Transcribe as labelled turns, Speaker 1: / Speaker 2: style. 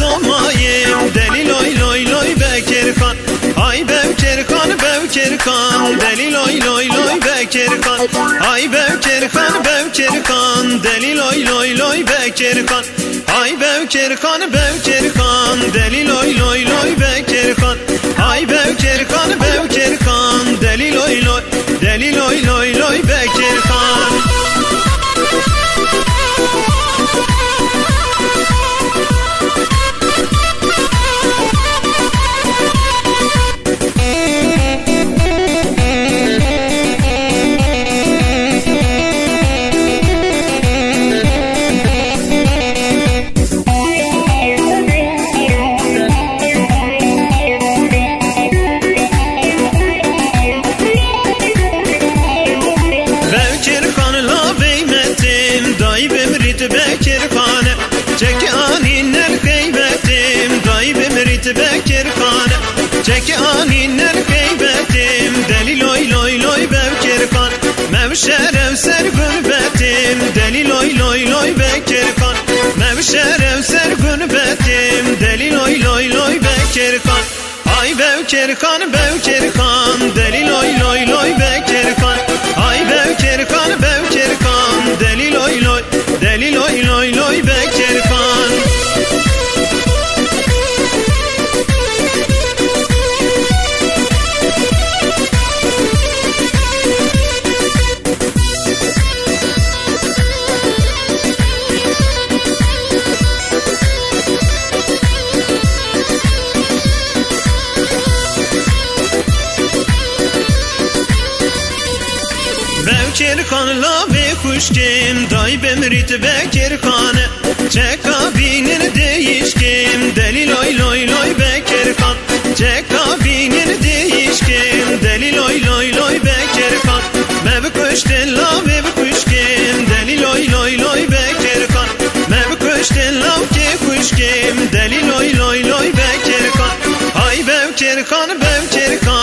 Speaker 1: somayım, deli loy loy loy Bekirkan. Ay Bekirkan, Bekirkan, deli loy loy loy Bekirkan. Ay Bekirkan, Bekirkan, deli loy loy loy Bekirkan. Ay Bekirkan, Bekirkan, deli loy loy loy Bekirkan. Ay Bekirkan, Bekirkan, deli loy loy, deli loy loy loy Bekirkan. Bekirkan'e çeki aninler kıymetim, dayı bemrit Bekirkan'e çeki aninler kıymetim, deli loy loy loy Bekirkan. Mevşerev ser gürbetim, deli loy loy loy Bekirkan. Mevşerev ser gürbetim, deli loy loy loy Bekirkan. Ay Bekirkan, Bekirkan, deli loy loy loy Bekirkan. Ay Bekirkan, Bekirkan, deli loy loy, deli loy loy loy Bekirkan. Bekirkan'la bir kuşkim, day bemrit Bekirkan'e çek abinin değişkim, deli loy loy loy Bekirkan. Çek abinin değişkim, deli loy loy loy Bekirkan. Mev kuştin la mev kuşkim, deli loy loy loy Bekirkan. Mev kuştin la ki kuşkim, deli loy loy loy Bekirkan. Ay Bekirkan, Bekirkan,